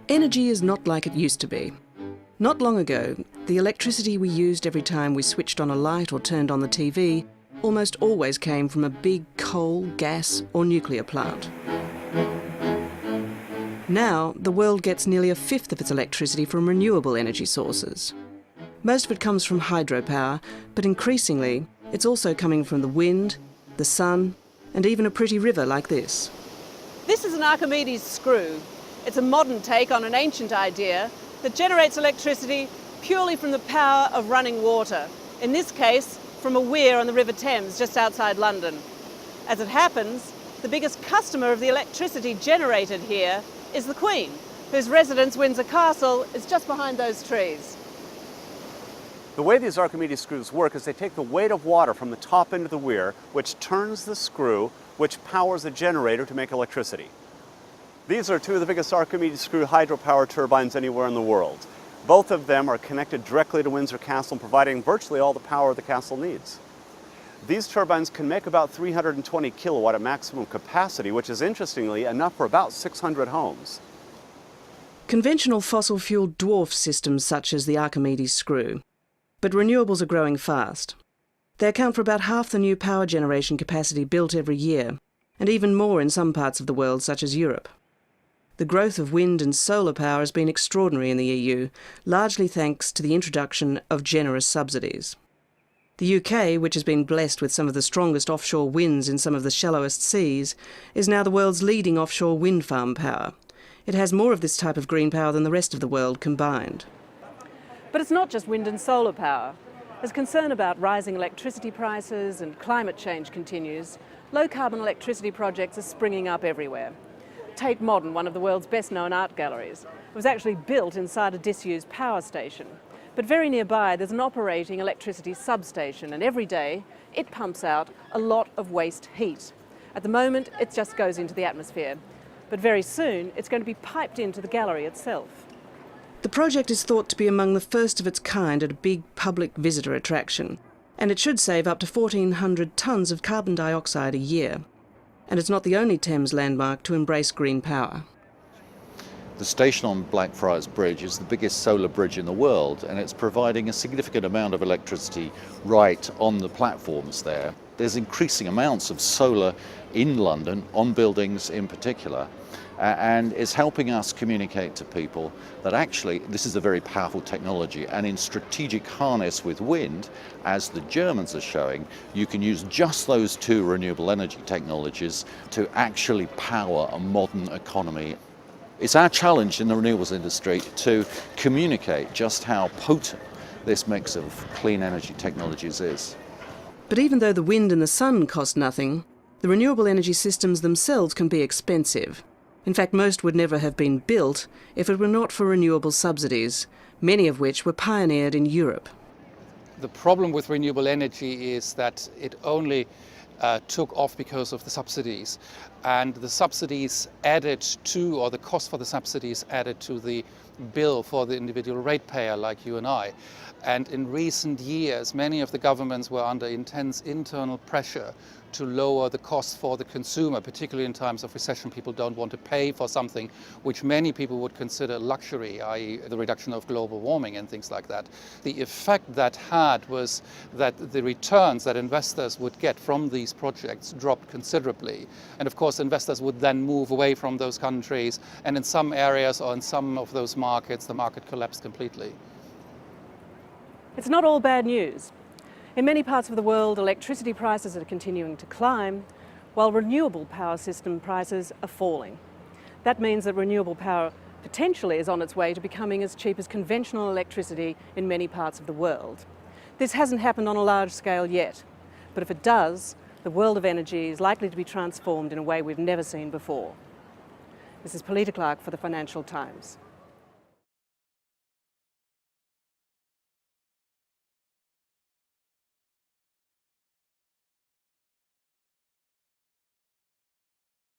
Energy is not like it used to be. Not long ago, the electricity we used every time we switched on a light or turned on the TV almost always came from a big coal, gas or nuclear plant. Now, the world gets nearly a fifth of its electricity from renewable energy sources. Most of it comes from hydropower, but increasingly, it's also coming from the wind, the sun, and even a pretty river like this. This is an Archimedes screw. It's a modern take on an ancient idea that generates electricity purely from the power of running water, in this case from a weir on the River Thames just outside London. As it happens, the biggest customer of the electricity generated here is the Queen, whose residence, Windsor Castle, is just behind those trees. The way these Archimedes screws work is they take the weight of water from the top end of the weir, which turns the screw, which powers a generator to make electricity. These are two of the biggest Archimedes screw hydropower turbines anywhere in the world. Both of them are connected directly to Windsor Castle, providing virtually all the power the castle needs. These turbines can make about 320 kilowatt at maximum capacity, which is interestingly enough for about 600 homes. Conventional fossil fuel dwarf systems such as the Archimedes screw, but renewables are growing fast. They account for about half the new power generation capacity built every year, and even more in some parts of the world such as Europe. The growth of wind and solar power has been extraordinary in the EU, largely thanks to the introduction of generous subsidies. The UK, which has been blessed with some of the strongest offshore winds in some of the shallowest seas, is now the world's leading offshore wind farm power. It has more of this type of green power than the rest of the world combined. But it's not just wind and solar power. As concern about rising electricity prices and climate change continues, low-carbon electricity projects are springing up everywhere. Tate Modern, one of the world's best-known art galleries, was actually built inside a disused power station. But very nearby, there's an operating electricity substation, and every day it pumps out a lot of waste heat. At the moment, it just goes into the atmosphere. But very soon, it's going to be piped into the gallery itself. The project is thought to be among the first of its kind at a big public visitor attraction, and it should save up to 1,400 tonnes of carbon dioxide a year. And it's not the only Thames landmark to embrace green power. The station on Blackfriars Bridge is the biggest solar bridge in the world, and it's providing a significant amount of electricity right on the platforms there. There's increasing amounts of solar in London, on buildings in particular, and it's helping us communicate to people that actually this is a very powerful technology, and in strategic harness with wind, as the Germans are showing, you can use just those two renewable energy technologies to actually power a modern economy. It's our challenge in the renewables industry to communicate just how potent this mix of clean energy technologies is. But even though the wind and the sun cost nothing, the renewable energy systems themselves can be expensive. In fact, most would never have been built if it were not for renewable subsidies, many of which were pioneered in Europe. The problem with renewable energy is that it only took off because of the subsidies. And the subsidies added to, or the cost for the subsidies added to the bill for the individual ratepayer like you and I. And in recent years, many of the governments were under intense internal pressure to lower the costs for the consumer, particularly in times of recession. People don't want to pay for something which many people would consider luxury, i.e. the reduction of global warming and things like that. The effect that had was that the returns that investors would get from these projects dropped considerably. And of course, investors would then move away from those countries, and in some areas or in some of those markets, the market collapsed completely. It's not all bad news. In many parts of the world, electricity prices are continuing to climb, while renewable power system prices are falling. That means that renewable power potentially is on its way to becoming as cheap as conventional electricity in many parts of the world. This hasn't happened on a large scale yet, but if it does, the world of energy is likely to be transformed in a way we've never seen before. This is Pilita Clark for the Financial Times.